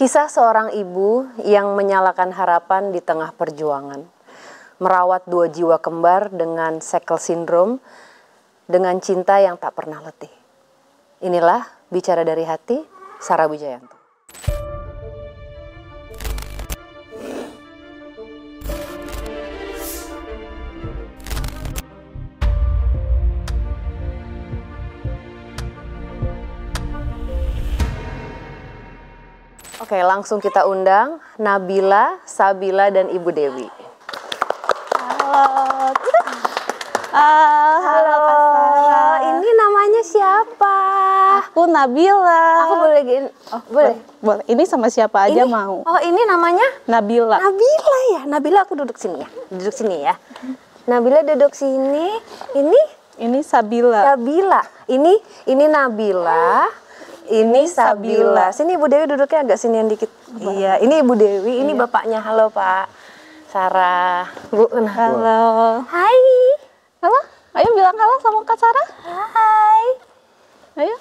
Kisah seorang ibu yang menyalakan harapan di tengah perjuangan. Merawat dua jiwa kembar dengan Shackle Syndrome, dengan cinta yang tak pernah letih. Inilah Bicara dari Hati, Sarah Wijayanto. Oke, langsung kita undang Nabila, Sabila, dan Ibu Dewi. Halo. Halo. Ini namanya siapa? Aku Nabila. Aku boleh gini? Boleh. Boleh. Ini sama siapa aja mau. Oh, ini namanya Nabila. Nabila ya. Nabila, aku duduk sini ya. Duduk sini ya. Nabila duduk sini. Ini Sabila. Sabila. Ini Nabila. Ini Sabila. Sini Ibu Dewi duduknya agak sinian dikit. Iya, ini Ibu Dewi, ini bapaknya. Halo Pak. Sarah. Bu, Halo. Hai. Halo. Ayo bilang halo sama Kak Sarah. Hai. Ayo.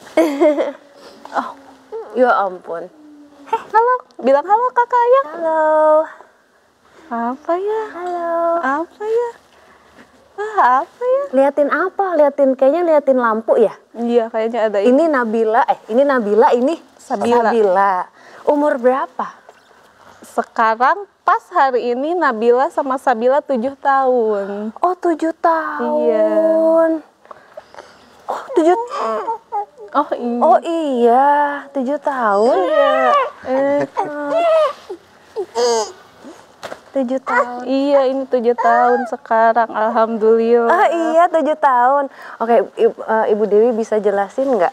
Oh, ya ampun. Halo. Bilang halo Kakak ayo. Halo. Apa ya? Halo. Apa ya? Apa ya? Liatin apa? Kayaknya liatin lampu ya? Iya, kayaknya ada Ini Nabila, ini Sabila. Sabila. Umur berapa? Sekarang pas hari ini Nabila sama Sabila 7 tahun. Oh, 7 tahun. Iya. Oh, 7. Oh iya. Oh iya, 7 tahun. Iya. 7 tahun. Iya, ini 7 tahun sekarang, alhamdulillah. Ah iya, 7 tahun. Oke, Ibu Dewi bisa jelasin nggak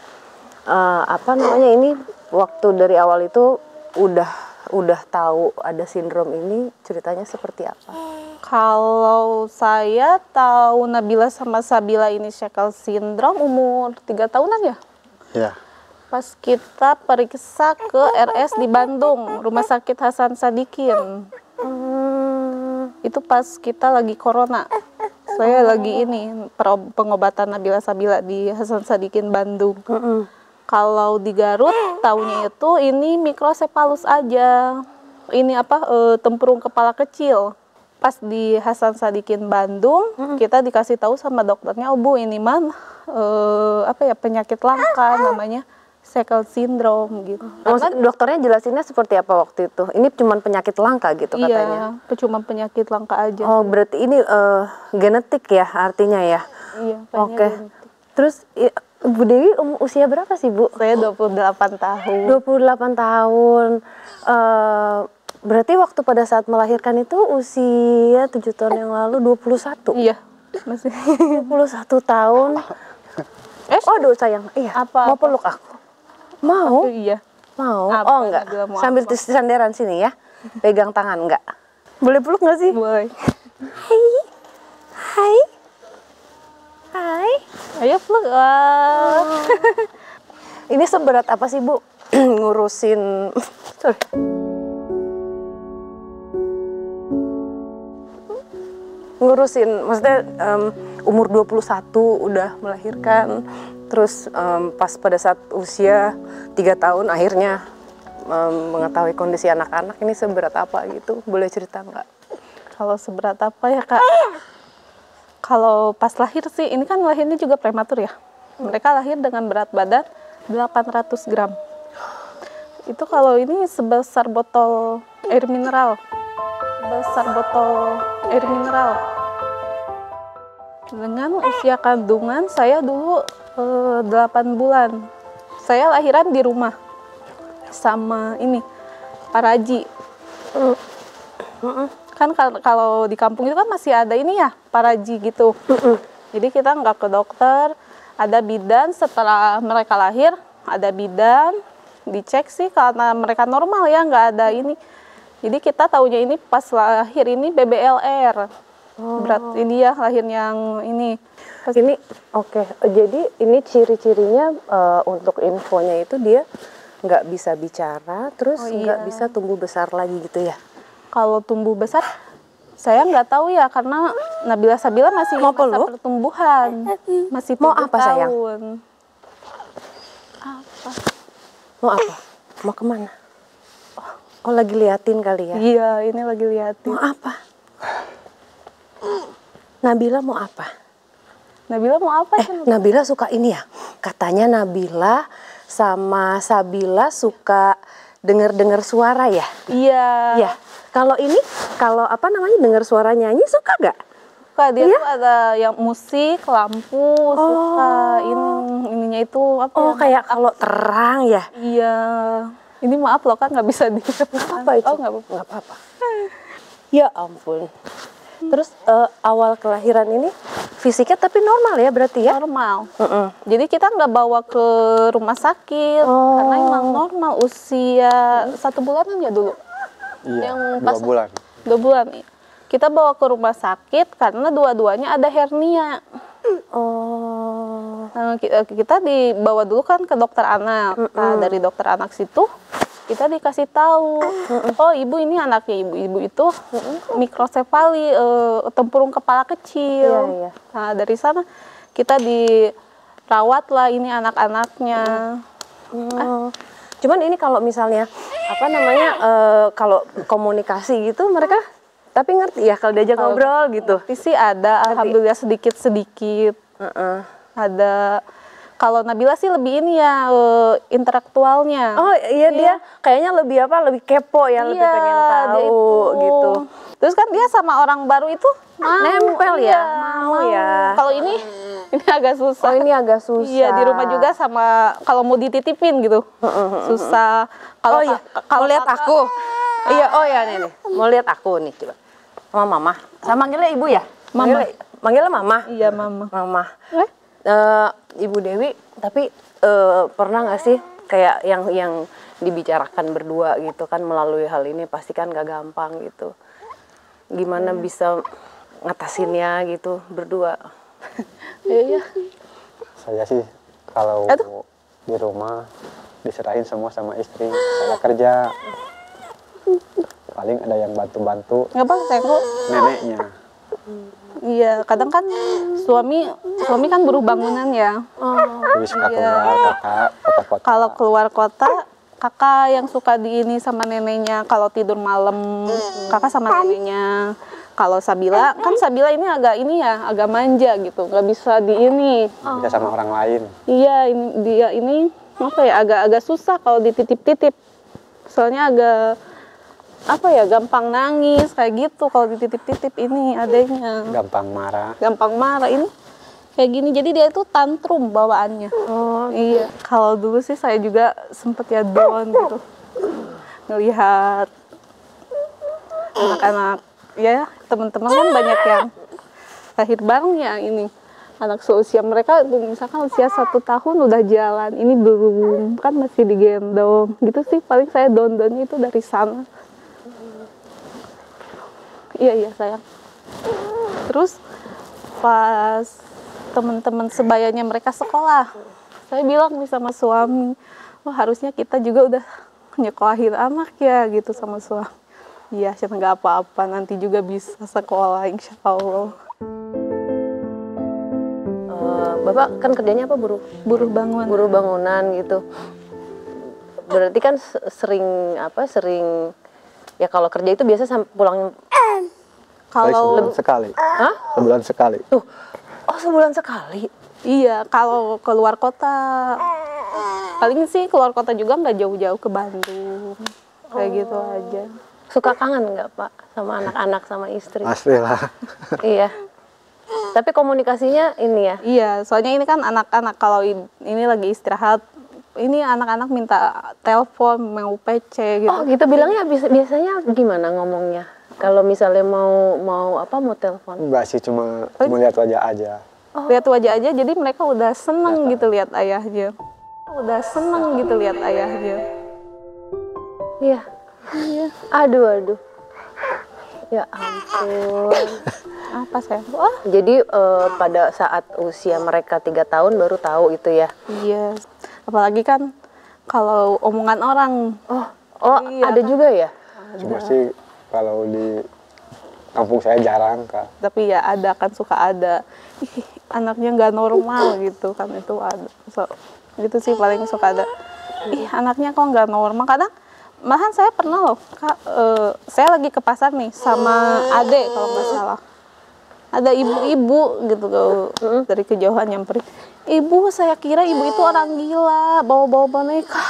apa namanya ini waktu dari awal itu udah tahu ada sindrom ini, ceritanya seperti apa? Kalau saya tahu Nabila sama Sabila ini Shackle Syndrome umur 3 tahunan ya? Ya. Pas kita periksa ke RS di Bandung, Rumah Sakit Hasan Sadikin. Itu pas kita lagi corona. Saya lagi pengobatan Nabila Sabila di Hasan Sadikin Bandung. Kalau di Garut tahunya itu ini mikrosepalus aja. Ini tempurung kepala kecil. Pas di Hasan Sadikin Bandung, kita dikasih tahu sama dokternya, "Oh Bu, ini penyakit langka namanya Shackle Syndrome," gitu. Maksud dokternya jelasinnya seperti apa waktu itu? Ini cuma penyakit langka gitu katanya? Iya, cuma penyakit langka aja. Oh, berarti ini genetik ya artinya ya? Iya, Oke. Terus Bu Dewi usia berapa sih Bu? Saya 28 tahun. 28 tahun. Berarti waktu pada saat melahirkan itu usia 7 tahun yang lalu 21? Iya, masih. 21 tahun. Aduh sayang, iya. Mau peluk aku? Mau? Iya. Mau? Apa, Oh enggak, Nabila mau sambil apa? sandaran sini ya. Pegang tangan enggak? Boleh peluk nggak sih? Boleh. Hai. Hai. Hai. Ayo peluk. Ini seberat apa sih Bu? Ngurusin sorry. Ngurusin, maksudnya umur 21 udah melahirkan, terus pas pada saat usia 3 tahun akhirnya mengetahui kondisi anak-anak, ini seberat apa gitu, boleh cerita nggak? Kalau seberat apa ya Kak? Kalau pas lahir sih, ini kan lahirnya juga prematur ya. Mereka lahir dengan berat badan 800 gram. Itu kalau ini sebesar botol air mineral. Dengan usia kandungan saya dulu 8 bulan. Saya lahiran di rumah sama ini Paraji. Kan kalau di kampung itu kan masih ada ini ya, Paraji gitu. Jadi kita nggak ke dokter, ada bidan. Setelah mereka lahir ada bidan, dicek sih karena mereka normal ya, nggak ada ini. Jadi kita taunya ini pas lahir ini BBLR. Berat ini ya, lahir yang ini. Ini oke. Jadi ini ciri-cirinya untuk infonya itu dia nggak bisa bicara, terus nggak bisa tumbuh besar lagi gitu ya? Kalau tumbuh besar, saya nggak tahu ya, karena Nabila Sabila masih Mau masa peluk? pertumbuhan, masih 7 Mau apa, sayang? tahun. Apa? Mau apa? Mau kemana? Oh, lagi liatin kali ya? Iya, ini lagi liatin. Mau apa? Nabila mau apa? Nabila mau apa? Nabila suka ini ya? Katanya Nabila sama Sabila suka dengar-dengar suara ya? Iya. Iya. Kalau ini, kalau apa namanya dengar suara nyanyi suka gak? Suka, dia Iya? tuh ada yang musik, lampu, suka ininya itu apa Oh, ya? kayak kalau terang ya? Iya. Ini maaf loh kan nggak bisa di. Apa itu? Oh, nggak apa-apa. Nggak apa-apa. Ya ampun. Terus awal kelahiran ini fisiknya tapi normal ya berarti ya? Normal. Jadi kita nggak bawa ke rumah sakit karena emang normal usia 1 bulanan ya dulu. Iya, Yang 2 pas bulan. 2 bulan. Kita bawa ke rumah sakit karena dua-duanya ada hernia. Oh. Nah, kita dibawa dulu kan ke dokter anak. Nah, dari dokter anak situ kita dikasih tahu, oh ibu ini anaknya ibu itu mikrosefali, tempurung kepala kecil. Iya, iya. Nah, dari sana kita dirawat lah ini anak-anaknya. Cuman ini kalau misalnya apa namanya kalau komunikasi gitu mereka tapi ngerti ya kalau diajak ngobrol gitu. Tapi sih ada, alhamdulillah sedikit-sedikit. Ada. Kalau Nabila sih lebih ini ya intelektualnya. Oh iya, dia kayaknya lebih apa lebih kepo ya, lebih pengen dia tahu itu. gitu. Terus kan dia sama orang baru itu Nempel ya, mau ya. Kalau ini agak susah. Oh ini agak susah. Iya, di rumah juga sama kalau mau dititipin gitu. Susah. Kalau Kalau lihat aku. Iya, oh ya nih. Mau lihat aku nih coba. Sama mama. Sama manggilnya ibu ya? Mama. Manggilnya mama. Iya, mama. Mama. Ibu Dewi, tapi pernah nggak sih kayak yang dibicarakan berdua gitu kan melalui hal ini pasti kan gak gampang gitu. Gimana bisa ngatasinnya gitu berdua? Iya. Saya sih kalau di rumah diserahin semua sama istri. Saya kerja. Paling ada yang bantu-bantu Nggak apa, tengok. neneknya. Iya, kadang kan suami kan buruh bangunan ya. Jadi suka keluar kota. Kalau keluar kota, kakak yang suka di ini sama neneknya. Kalau tidur malam, kakak sama neneknya. Kalau Sabila, kan Sabila ini agak manja gitu, nggak bisa di ini. Bisa sama orang lain. Iya, dia ini apa ya, agak susah kalau dititip-titip. Soalnya gampang nangis kayak gitu kalau dititip-titip ini adanya. Gampang marah. Gampang marah ini kayak gini, jadi dia itu tantrum bawaannya. Oh iya, kalau dulu sih saya juga sempet ya down gitu ngelihat anak-anak ya, teman-teman kan banyak yang lahir bareng ya, ini anak seusia mereka misalkan usia 1 tahun udah jalan, ini belum, kan masih digendong gitu sih. Paling saya down-downnya itu dari sana. Iya sayang. Terus pas teman-teman sebayanya mereka sekolah, saya bilang nih sama suami, wah harusnya kita juga udah nyekolahin anak ya gitu sama suami. Iya, nggak apa-apa, nanti juga bisa sekolah insya Allah. Bapak kan kerjanya apa, buruh bangunan gitu. Berarti kan sering ya kalau kerja itu biasa pulang kalau sebulan sekali. Hah? Sebulan sekali. Tuh. Oh, sebulan sekali. Iya, kalau keluar kota paling sih keluar kota juga nggak jauh-jauh ke Bandung. Kayak gitu aja. Suka kangen nggak Pak sama anak-anak sama istri? Pastilah. Iya. Tapi komunikasinya ini ya? Iya, soalnya ini kan anak-anak kalau ini lagi istirahat, ini anak-anak minta telepon, mau PC gitu. Oh gitu, bilangnya biasanya gimana ngomongnya? Kalau misalnya mau telepon? Enggak sih, cuma lihat wajah aja. Lihat wajah aja, jadi mereka udah seneng gitu lihat ayahnya. Iya. Aduh. Ya ampun. Apa sayang? Jadi pada saat usia mereka 3 tahun baru tahu itu ya? Iya. Apalagi kan kalau omongan orang. Iya, ada juga ya? Cuma sih kalau di kampung saya jarang Kak. Tapi ya ada kan, suka ada. Ih, anaknya nggak normal gitu kan, itu ada. So, gitu sih paling suka ada. Ih, anaknya kok nggak normal. Kadang Malahan saya pernah loh, Kak, saya lagi ke pasar nih sama adek kalau nggak salah. Ada ibu-ibu gitu dari kejauhan nyamperin. Ibu, saya kira ibu itu orang gila, bawa-bawa boneka.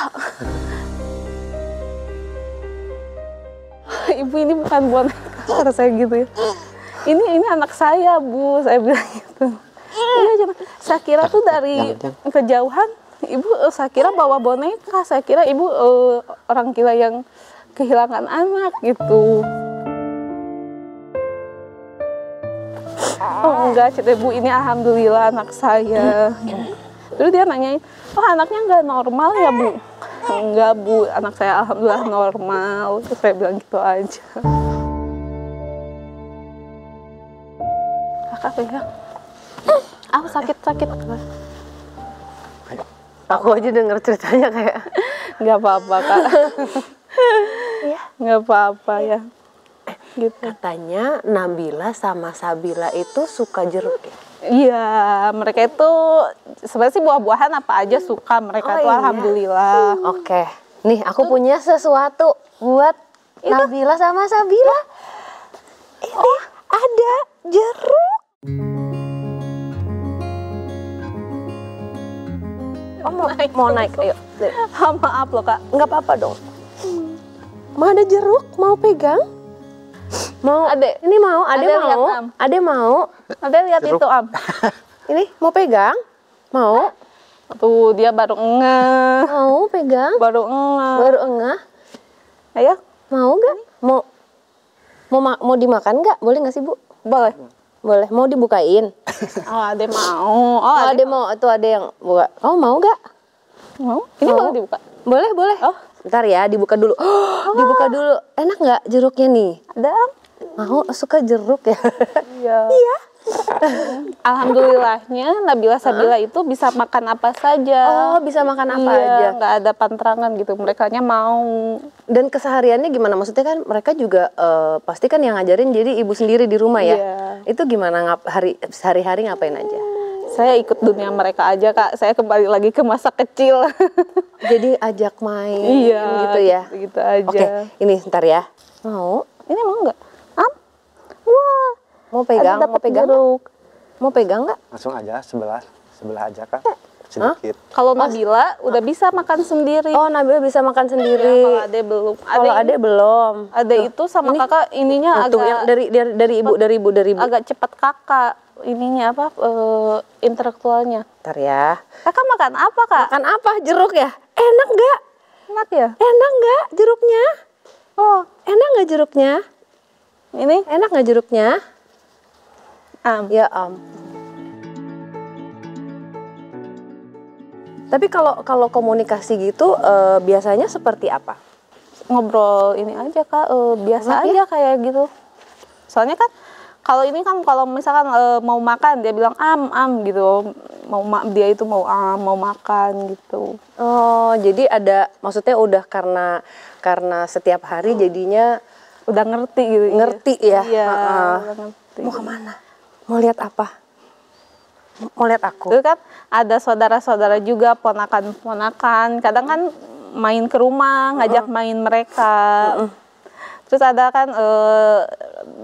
Ibu ini bukan boneka, kata saya gitu ya. Ini anak saya, Bu, saya bilang gitu. Iya, saya kira tuh dari kejauhan, ibu saya kira bawa boneka, saya kira ibu orang gila yang kehilangan anak gitu. Oh enggak, cita Bu, ini alhamdulillah anak saya. Terus dia nanyain, oh anaknya nggak normal ya Bu? Enggak Bu, anak saya alhamdulillah normal. Terus saya bilang gitu aja. Kakak pegang. Aku sakit-sakit. Aku aja denger ceritanya kayak Nggak apa-apa Kak. Iya. Nggak apa-apa ya. Gitu. Katanya Nabila sama Sabila itu suka jeruk ya? Iya, mereka itu sebenarnya sih buah-buahan apa aja suka mereka tuh iya. alhamdulillah. Oke, nih aku punya sesuatu buat Nabila sama Sabila. Ini ada jeruk. Oh mau naik, ayo. Maaf loh Kak. Nggak apa-apa dong. Mau ada jeruk, mau pegang? Mau? Adek. Ini mau, Ade Ade mau, lihat, Am. Ade mau. Ada lihat Jeruk. itu Am. Ini mau pegang? Mau? Tuh dia baru ngeh. Mau pegang? Baru ngeh. Baru engah? Ayo, Mau nggak? Mau dimakan nggak? Boleh nggak sih Bu? boleh. Boleh. Mau dibukain? Oh, Ade mau. Oh, Oh, Ade Ade mau. Tuh ada yang buka. Kamu mau nggak? mau. Ini Mau. boleh dibuka. Boleh, boleh. Oh. Bentar ya, dibuka dulu. Dibuka dulu. Enak nggak jeruknya nih? Ada Am. Mau? Suka jeruk ya? Iya. Iya. Alhamdulillahnya Nabila Sabila itu bisa makan apa saja. Oh, bisa makan apa Iya, aja. nggak ada pantrangan gitu. Merekanya mau. Dan kesehariannya gimana? Maksudnya kan mereka juga pasti kan yang ngajarin jadi ibu sendiri di rumah ya. Iya. Itu gimana sehari-hari ngapain aja? Saya ikut dunia mereka aja Kak. Saya kembali lagi ke masa kecil. Jadi ajak main Iya, gitu ya. gitu aja. Oke, ini ntar ya. Mau? Ini mau nggak? Am? Wah. Mau pegang? Ada Mau dapat pegang? jeruk. Mau pegang nggak? Langsung aja sebelah aja Kak. Sedikit. Kalau Nabila udah bisa makan sendiri. Oh, Nabila bisa makan Ya, sendiri. kalau Ade belum. Kalau Ade belum. Ade itu sama kakak ininya Tuh, yang agak dari ibu. agak cepat kakak ininya apa intelektualnya. Ntar ya. Kakak makan apa Kak? Makan apa? Jeruk ya? Enak nggak? Enak ya? Enak nggak jeruknya? Oh, Enak nggak jeruknya? ini Enak nggak jeruknya? ya. Ya Tapi kalau komunikasi gitu biasanya seperti apa? Ngobrol ini aja Kak, biasa aja kayak gitu. Soalnya kan kalau ini kan kalau misalkan mau makan dia bilang am gitu. Dia itu mau makan gitu. Oh, jadi ada maksudnya udah karena setiap hari jadinya Udah ngerti gitu. ngerti ya. Iya, Heeh. udah ngerti. Mau kemana? Mau lihat apa? Mau lihat aku? Itu kan ada saudara-saudara juga, ponakan-ponakan. Kadang kan main ke rumah, ngajak main mereka. Terus ada kan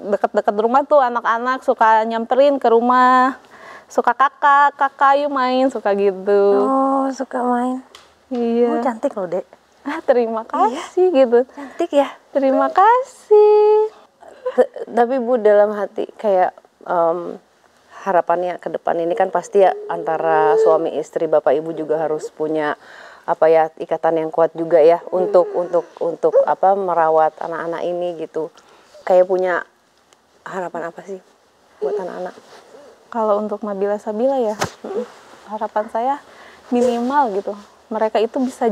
deket-deket rumah tuh anak-anak suka nyamperin ke rumah. Suka kakak yuk main, suka gitu. Oh, suka main. Iya. Oh, cantik loh, Dek. Terima kasih gitu. Cantik ya. Terima kasih. Tapi Bu dalam hati kayak harapannya ke depan ini kan pasti ya antara suami istri bapak ibu juga harus punya apa ya ikatan yang kuat juga ya untuk apa merawat anak-anak ini gitu. Kayak punya harapan apa sih buat anak-anak? Kalau untuk Nabila Sabila ya, harapan saya minimal gitu. Mereka itu bisa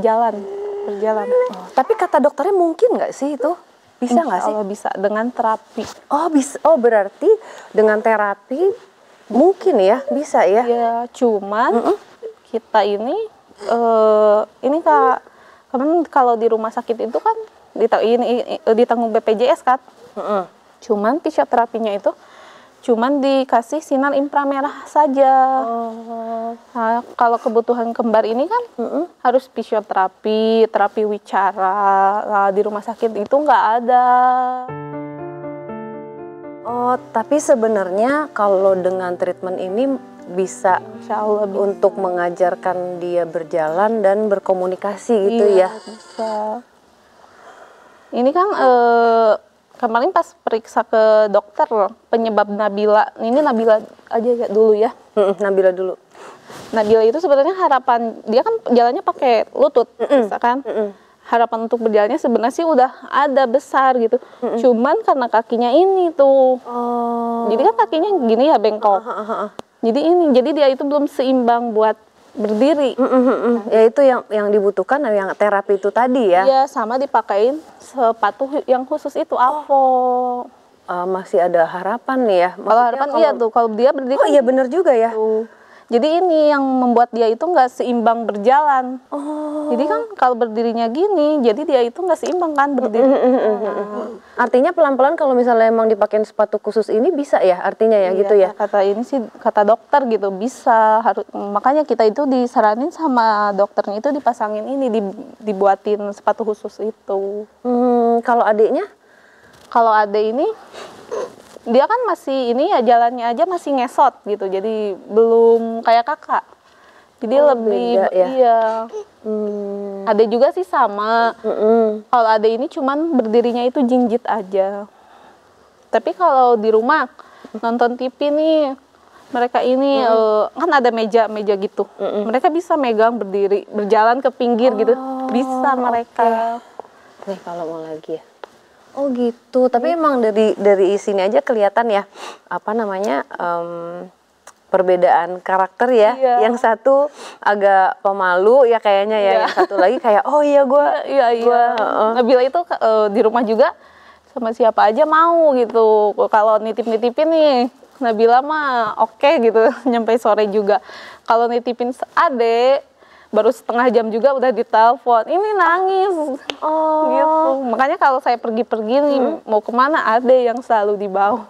berjalan. Tapi kata dokternya mungkin nggak sih itu? Bisa nggak sih? Kalau bisa dengan terapi. Oh bisa. Oh berarti dengan terapi mungkin ya bisa ya? Ya cuman kita ini Kak, kemarin kalau di rumah sakit itu kan ditanggung BPJS kan. Cuman fisioterapinya itu cuman dikasih sinar inframerah saja. Nah, kalau kebutuhan kembar ini kan harus fisioterapi, terapi wicara. Nah, di rumah sakit itu nggak ada. Oh, tapi sebenarnya kalau dengan treatment ini bisa Insya Allah bisa. untuk mengajarkan dia berjalan dan berkomunikasi gitu ya? Bisa. Ini kan kemarin pas periksa ke dokter penyebab Nabila, ini Nabila aja ya dulu ya. Nabila dulu. Nabila itu sebenarnya harapan dia kan jalannya pakai lutut, misalkan. Harapan untuk berjalannya sebenarnya sih udah ada besar gitu. Cuman karena kakinya ini tuh. Jadi kan kakinya gini ya bengkok. Jadi dia itu belum seimbang buat berdiri. Ya itu yang dibutuhkan yang terapi itu tadi ya. Iya, sama dipakein sepatu yang khusus itu Avo. Masih ada harapan nih ya. Kalau harapan iya tuh, kalau dia berdiri. Oh iya benar juga ya. Tuh. Jadi ini yang membuat dia itu nggak seimbang berjalan. Jadi kan kalau berdirinya gini, jadi dia itu nggak seimbang kan berdiri. Artinya pelan-pelan kalau misalnya emang dipakein sepatu khusus ini bisa ya artinya ya, gitu ya. Kata ini sih kata dokter gitu bisa, makanya kita itu disaranin sama dokternya itu dipasangin ini, dibuatin sepatu khusus itu. Kalau adiknya? Kalau adik ini dia kan masih ini ya jalannya aja masih ngesot gitu, jadi belum kayak kakak. Jadi lebih beda ya? iya. Ade juga sih sama. Kalau ade ini cuman berdirinya itu jinjit aja. Tapi kalau di rumah nonton TV nih, mereka ini kan ada meja gitu. Mereka bisa megang berdiri, berjalan ke pinggir gitu. Bisa mereka. Nih kalau mau lagi ya. Oh gitu. Tapi emang dari sini aja kelihatan ya apa namanya perbedaan karakter ya. Iya. Yang satu agak pemalu ya kayaknya ya. Yang satu lagi kayak oh iya gue. Nabila itu di rumah juga sama siapa aja mau gitu. Kalau nitip-nitipin nih Nabila mah oke gitu nyampe sore juga. Kalau nitipin adek baru setengah jam juga udah ditelepon, ini nangis gitu. Makanya kalau saya pergi-pergi nih mau kemana ade yang selalu dibawa.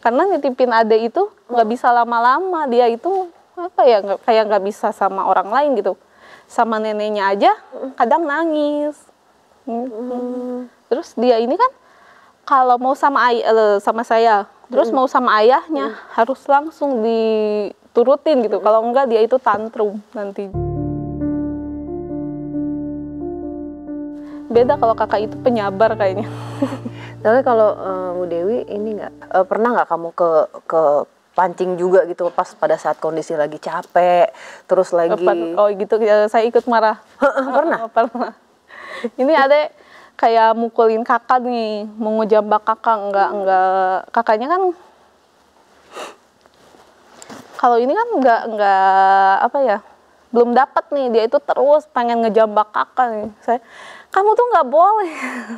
Karena nitipin ade itu nggak bisa lama-lama, dia itu apa ya kayak nggak bisa sama orang lain gitu. Sama neneknya aja kadang nangis. Terus dia ini kan kalau mau sama saya, terus mau sama ayahnya harus langsung diturutin gitu. Kalau enggak dia itu tantrum nanti. Beda kalau kakak itu penyabar kayaknya. Tapi kalau Bu Dewi ini nggak pernah nggak kamu ke pancing juga gitu pas pada saat kondisi lagi capek terus lagi gitu saya ikut marah. Pernah. Ini ada kayak mukulin kakak nih, mau ngejambak kakak enggak kakaknya kan kalau ini kan enggak apa ya, belum dapat nih, dia itu terus pengen ngejambak kakak nih. Kamu tuh nggak boleh.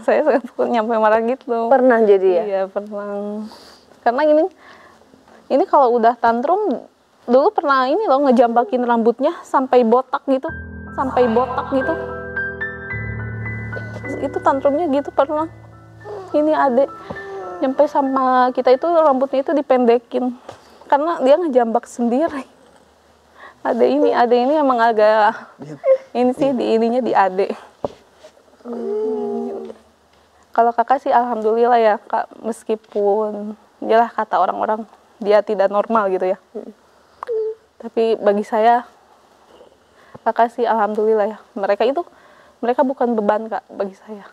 saya nyampe marah gitu. Pernah jadi ya? Iya pernah. Karena ini kalau udah tantrum dulu pernah ini loh ngejambakin rambutnya sampai botak gitu. Itu tantrumnya gitu pernah. Ini adek nyampe sama kita itu rambutnya itu dipendekin karena dia ngejambak sendiri. Adek ini emang agak ini sih di ininya di adek. Kalau kakak sih alhamdulillah ya kak, meskipun jelas kata orang-orang dia tidak normal gitu ya. Tapi bagi saya kakak sih alhamdulillah ya. Mereka bukan beban kak bagi saya.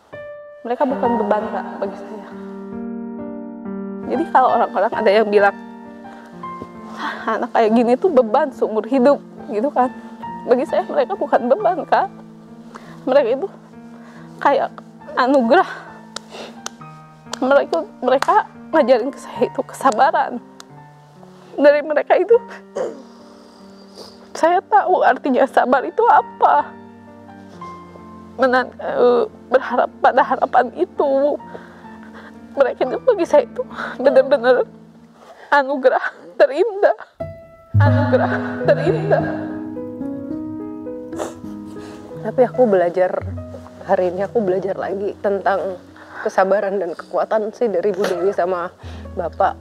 Jadi kalau orang-orang ada yang bilang anak kayak gini tuh beban seumur hidup gitu kan. Bagi saya mereka bukan beban kak. Mereka itu kayak anugerah. Mereka ngajarin ke saya itu kesabaran. Dari mereka itu saya tahu artinya sabar itu apa. Berharap pada harapan itu. Mereka itu bagi saya itu benar-benar anugerah terindah. Tapi aku belajar hari ini lagi tentang kesabaran dan kekuatan sih dari Bu Dewi sama Bapak.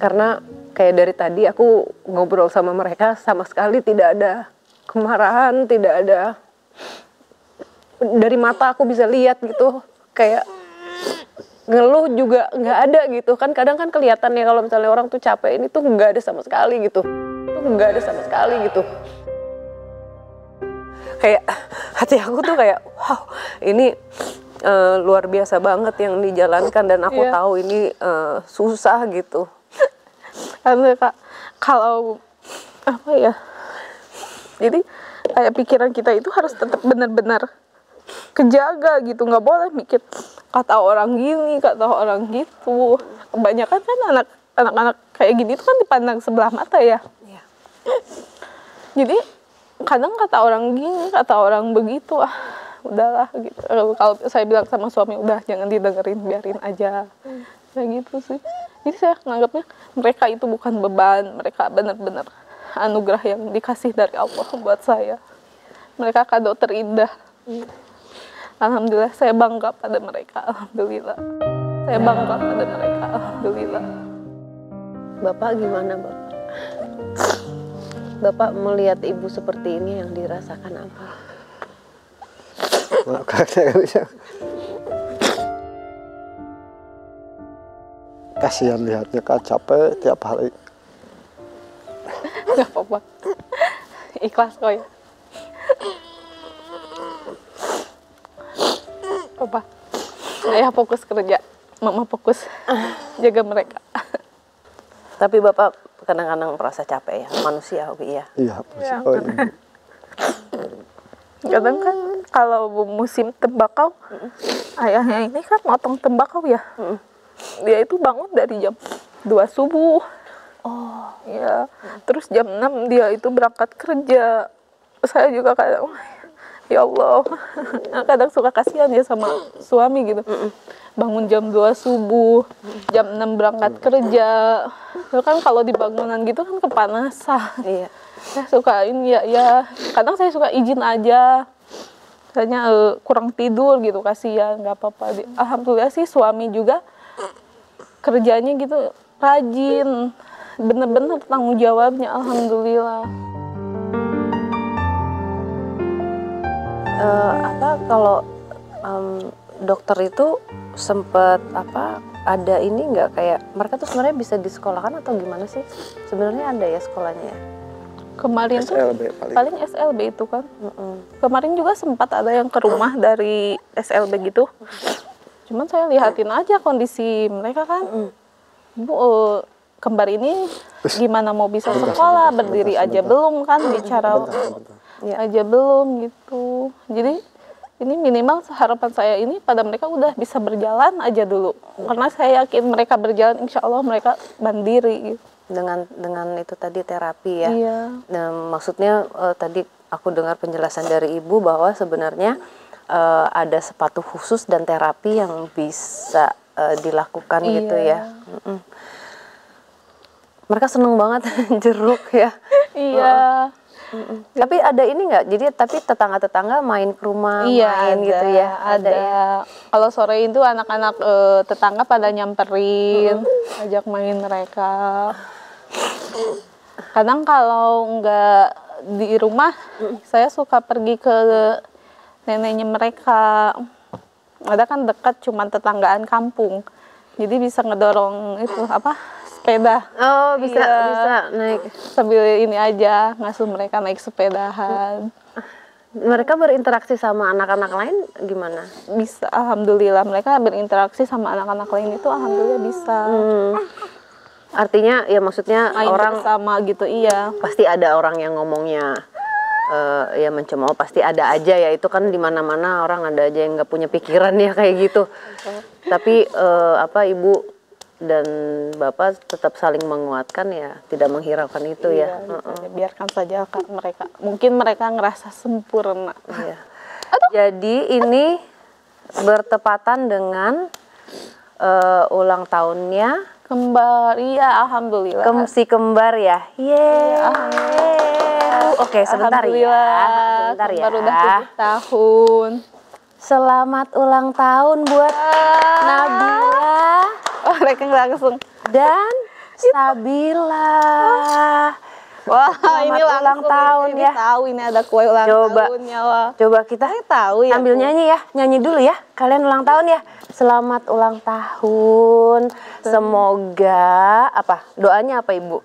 karena kayak dari tadi aku ngobrol sama mereka sama sekali tidak ada kemarahan, tidak ada, dari mata aku bisa lihat gitu, kayak ngeluh juga nggak ada gitu kan. Kadang kan kelihatan ya kalau misalnya orang tuh capek, ini tuh nggak ada sama sekali gitu, kayak hati aku tuh kayak wow, ini luar biasa banget yang dijalankan, dan aku tahu ini susah gitu. Karena Kak, kalau apa ya, jadi kayak pikiran kita itu harus tetap benar-benar kejaga gitu, nggak boleh mikir kata orang gini, kata orang gitu. Kebanyakan kan anak-anak kayak gini tuh kan dipandang sebelah mata ya. Jadi kadang kata orang gini, kata orang begitu, udahlah gitu. Kalau saya bilang sama suami, udah jangan didengerin, biarin aja. Kayak gitu sih. Jadi saya menganggapnya mereka itu bukan beban, mereka benar-benar anugerah yang dikasih dari Allah buat saya. Mereka kado terindah. Alhamdulillah, saya bangga pada mereka. Alhamdulillah. Saya bangga pada mereka. Alhamdulillah. Bapak gimana, Bapak? Bapak melihat ibu seperti ini yang dirasakan apa? Saya bisa. Kasihan lihatnya, Kak, capek tiap hari. Gak apa-apa. Ikhlas kok ya. Apa? Ayah fokus kerja, mama fokus jaga mereka. Tapi Bapak kadang-kadang merasa capek ya, manusiawi ya? Iya, oh, iya. Kadang kan kalau musim tembakau, ayahnya ini kan motong tembakau ya. Dia itu bangun dari jam 2 subuh. Oh, ya. Terus jam 6 dia itu berangkat kerja. Saya juga kadang, ya Allah, kadang suka kasihan ya sama suami gitu. Bangun jam 2 subuh, jam 6 berangkat kerja. Kan kalau di bangunan gitu kan kepanasan. Iya. Saya suka ini ya kadang saya suka izin aja. Misalnya kurang tidur gitu, kasihan, nggak apa-apa. Alhamdulillah sih suami juga kerjanya gitu rajin, bener-bener tanggung jawabnya, alhamdulillah. Kalau dokter itu sempet ada ini nggak, kayak mereka tuh sebenarnya bisa disekolahkan atau gimana sih? Sebenarnya ada ya sekolahnya ya? Kemarin SLB tuh paling SLB itu kan. Kemarin juga sempat ada yang ke rumah dari SLB gitu. Cuman saya lihatin aja kondisi mereka kan. Bu, kembar ini gimana mau bisa sekolah, berdiri aja belum kan, bicara aja belum gitu. Jadi ini minimal harapan saya ini pada mereka udah bisa berjalan aja dulu. Karena saya yakin mereka berjalan, insya Allah mereka mandiri gitu. Dengan itu tadi terapi ya. Iya. Nah, maksudnya tadi aku dengar penjelasan dari ibu bahwa sebenarnya ada sepatu khusus dan terapi yang bisa dilakukan gitu ya. Mereka seneng banget jeruk ya. Iya. Tapi ada ini nggak? Jadi tapi tetangga-tetangga main ke rumah, main ada, gitu ya? Ada. Ya. Kalau sore itu anak-anak tetangga pada nyamperin, ajak main mereka. Kadang kalau nggak di rumah, saya suka pergi ke neneknya mereka. Ada kan dekat, cuman tetanggaan kampung. Jadi bisa ngedorong itu sepeda. Oh, bisa naik. Sambil ini aja, ngasuh mereka naik sepedahan. Mereka berinteraksi sama anak-anak lain gimana? Bisa, alhamdulillah. Mereka berinteraksi sama anak-anak lain itu alhamdulillah bisa. Artinya ya maksudnya Main orang sama gitu, iya. pasti ada orang yang ngomongnya ya mencemooh, pasti ada aja ya, itu kan di mana-mana orang ada aja yang nggak punya pikiran ya kayak gitu. Tapi ibu dan bapak tetap saling menguatkan ya, tidak menghiraukan itu ya. Biarkan saja Kak, mereka. Mungkin mereka ngerasa sempurna. Iya. Jadi ini bertepatan dengan ulang tahunnya Kembar, iya alhamdulillah. Si kembar ya. Oke, sebentar ya. Sebentar ya. Kembar udah 7 tahun. Selamat ulang tahun buat Nabila Oh, mereka langsung. dan Sabila. Wah, Selamat ini ulang langsung tahun ini ya. Tahu ini ada kue ulang Coba. tahunnya. Wah. Coba kita Tahu ya. sambil Bu? nyanyi ya. Nyanyi dulu ya. Kalian ulang tahun ya. Selamat ulang tahun. Semoga apa? Doanya apa, Ibu?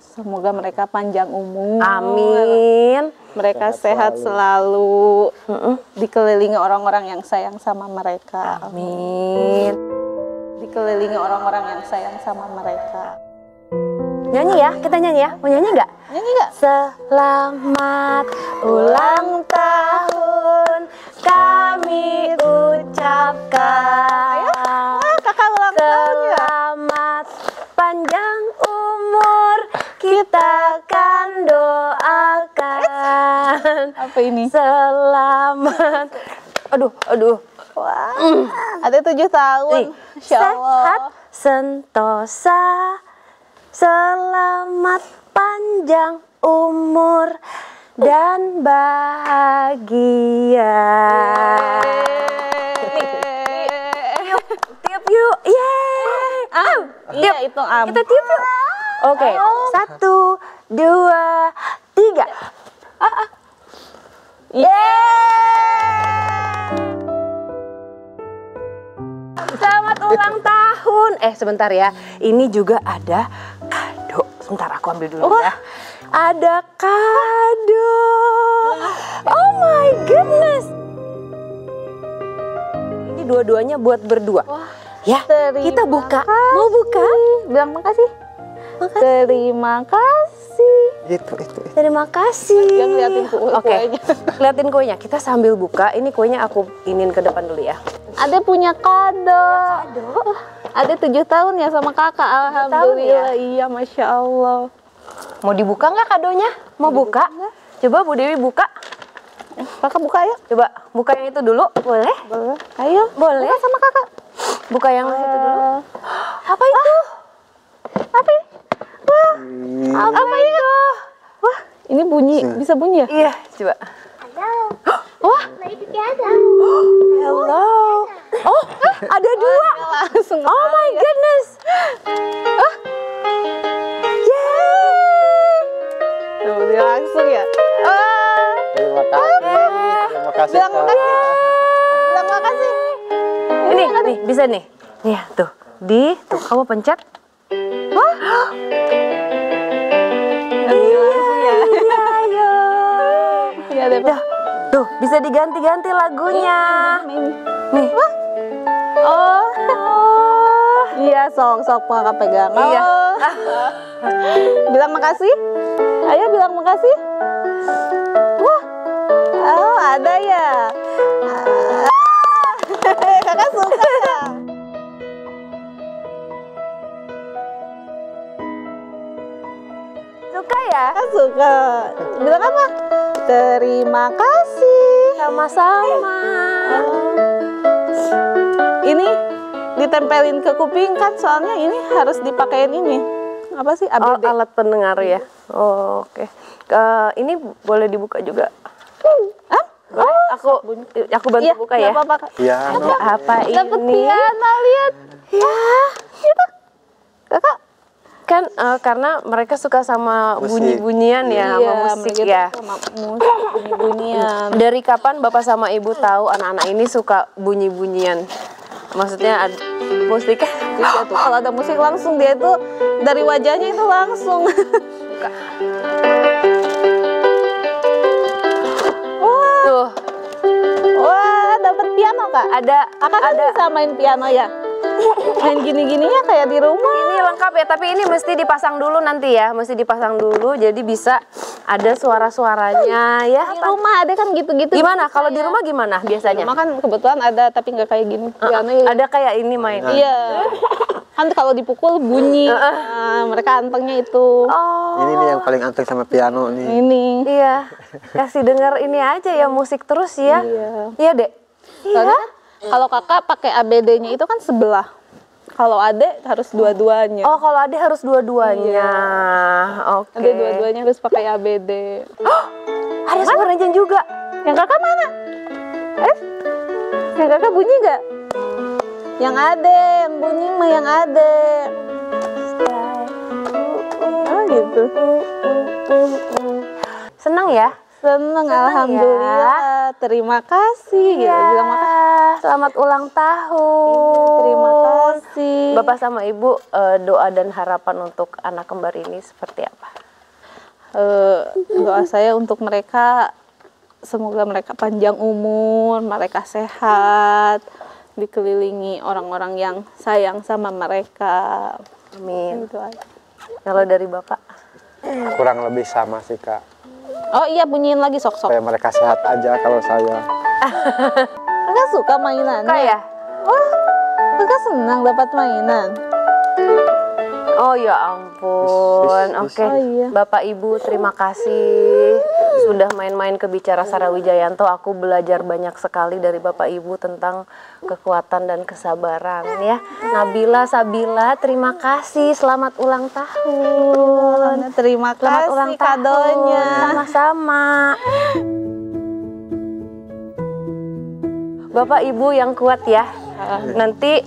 Semoga mereka panjang umur. Amin. Mereka sehat selalu. Dikelilingi orang-orang yang sayang sama mereka. Amin. Dikelilingi orang-orang yang sayang sama mereka. Nyanyi ya, kita nyanyi ya. Mau nyanyi nggak? Nyanyi nggak? Selamat ulang tahun kami ucapkan. Kakak ulang tahun ya. Selamat panjang umur kita akan doakan. Apa ini? Selamat. Aduh. Wah, ada 7 tahun. Insya Allah. Sehat sentosa. Selamat panjang umur dan bahagia. Tiup yuk, yeay. Iya itu am. Kita tiup yuk. Oke, 1, 2, 3. Selamat ulang tahun. Sebentar ya. Ini juga ada kado. Sebentar aku ambil dulu ya. Ada kado. Oh my goodness. Ini dua-duanya buat berdua. Ya, kita buka. Mau buka? Bilang makasih. Terima kasih. Itu. Terima kasih. Yang liatin kuenya. Liatin kuenya. Kita sambil buka. Ini kuenya aku inin ke depan dulu ya. Ade punya kado. Ade 7 tahun ya sama kakak. Alhamdulillah. Iya, Masya Allah. Mau dibuka nggak kadonya? Mau buka? Coba Bu Dewi buka. Kakak buka ya. Coba buka yang itu dulu. Boleh? Boleh. Ayo. Boleh. Buka sama kakak. Buka yang itu dulu. Apa itu? Apa ini? Wah. Apa itu? Wah, ini bunyi. Bisa bunyi ya? Iya, coba. Wah. Hello. Oh, ada 2. Langsung. Oh my goodness. Yeay. Tuh, dia langsung ya. Terima kasih. Terima kasih. Bilang Kak. makasih. Bilang makasih. Ini nih, bisa nih. Nih, tuh. Tuh kamu pencet. Iya deh. Tuh, bisa diganti-ganti lagunya. Nih. Oh. Iya, sok kakak pegang. Iya. Bilang makasih. Ayo bilang makasih. Wah. Oh, ada ya. Kakak suka ya? Suka ya? Kakak suka. Bilang apa? Terima kasih. Sama-sama. Ini ditempelin ke kuping kan, soalnya ini harus dipakein ini. Apa sih? Oh, ABD. alat pendengar ya. Oh, oke. Ini boleh dibuka juga. Boleh? Aku bantu Iya, buka nggak ya. apa-apa, Kak. Piano. Apa Dapet ini? piano, lihat. Ya, Itu. Kakak. kan karena mereka suka sama Musik. bunyi-bunyian ya, sama musik ya. Sama musik, bunyi-bunyian. Dari kapan Bapak sama Ibu tahu anak-anak ini suka bunyi-bunyian? Maksudnya musiknya? Iya tuh, kalau ada musik langsung dia itu dari wajahnya itu langsung. Tuh, Wah, dapat piano, Kak. Kakak kan ada. bisa main piano ya? Main gini-gininya kayak di rumah. Ini lengkap ya, tapi ini mesti dipasang dulu nanti ya, mesti dipasang dulu, jadi bisa ada suara-suaranya ya. Di rumah ada kan gitu-gitu. Gimana? Kalau di rumah gimana biasanya? Rumah kan kebetulan ada, tapi nggak kayak gini. Piano Ada kayak ini main. Iya. Kan kalau dipukul bunyi. Nah, mereka antengnya itu. Oh, Ini nih yang paling anteng sama piano nih. Ini. iya. Kasih denger ini aja ya, musik terus ya. Iya. Iya, Dek. Soalnya kan kalau kakak pakai ABD-nya itu kan sebelah. Kalau adek harus dua-duanya. Oh, kalau Ade harus dua-duanya. Oke. Adek dua-duanya harus pakai ABD. Ada suara jeng juga. Yang kakak mana? Yang kakak bunyi nggak? Yang ade, yang bunyi mah yang ade. gitu. Senang ya? Seneng, ya? alhamdulillah. Terima kasih. Iya. Bilang makasih. Selamat ulang tahun. Terima kasih. Bapak sama Ibu, doa dan harapan untuk anak kembar ini seperti apa? Doa saya untuk mereka, semoga mereka panjang umur, mereka sehat, dikelilingi orang-orang yang sayang sama mereka. Amin. Gitu aja. Kalau dari Bapak? Kurang lebih sama sih Kak. Oh iya, bunyiin lagi sok-sok. Supaya mereka sehat aja kalau saya. Kakak suka mainannya? Suka ya? Wah, kakak senang dapat mainan. Oh ya ampun. Oke. Oh, iya. Bapak Ibu, terima kasih sudah main-main ke Bicara Sarawijayanto. Aku belajar banyak sekali dari Bapak Ibu tentang kekuatan dan kesabaran ya. Nabila, Sabila, terima kasih. Selamat ulang tahun. Terima Selamat kasih ulang kadonya. tahun. Sama-sama. Bapak Ibu yang kuat ya. Nanti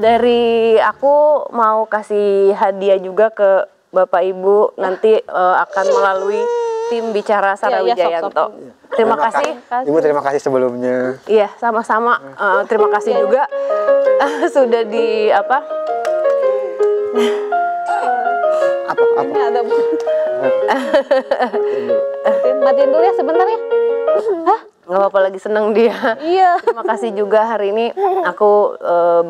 dari aku mau kasih hadiah juga ke Bapak Ibu. Nanti akan melalui tim Bicara Sarawijayanto. Terima kasih. Ibu terima kasih sebelumnya. Iya, sama-sama. Terima kasih juga sudah di apa? Ini ada. Matiin dulu ya sebentar ya. Hah? Nggak apa-apa, lagi seneng dia. Iya. Terima kasih juga, hari ini aku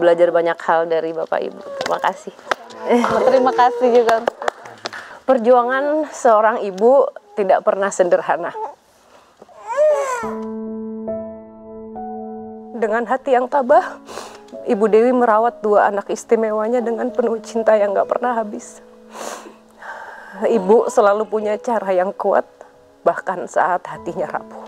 belajar banyak hal dari Bapak Ibu. Terima kasih. Terima kasih juga. Perjuangan seorang ibu tidak pernah sederhana. Dengan hati yang tabah, Ibu Dewi merawat dua anak istimewanya dengan penuh cinta yang gak pernah habis. Ibu selalu punya cara yang kuat, bahkan saat hatinya rapuh.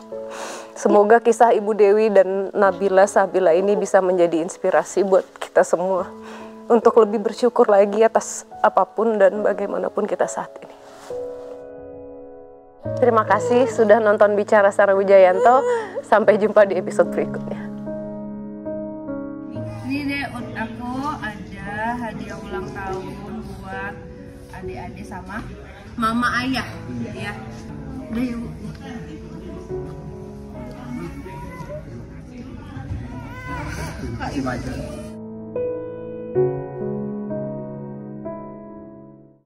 Semoga kisah Ibu Dewi dan Nabila Sabila ini bisa menjadi inspirasi buat kita semua untuk lebih bersyukur lagi atas apapun dan bagaimanapun kita saat ini. Terima kasih sudah nonton Bicara Sarawijayanto. Sampai jumpa di episode berikutnya. Ini deh aku ada hadiah ulang tahun buat adik-adik sama mama ayah ya. Udah yuk. Kak,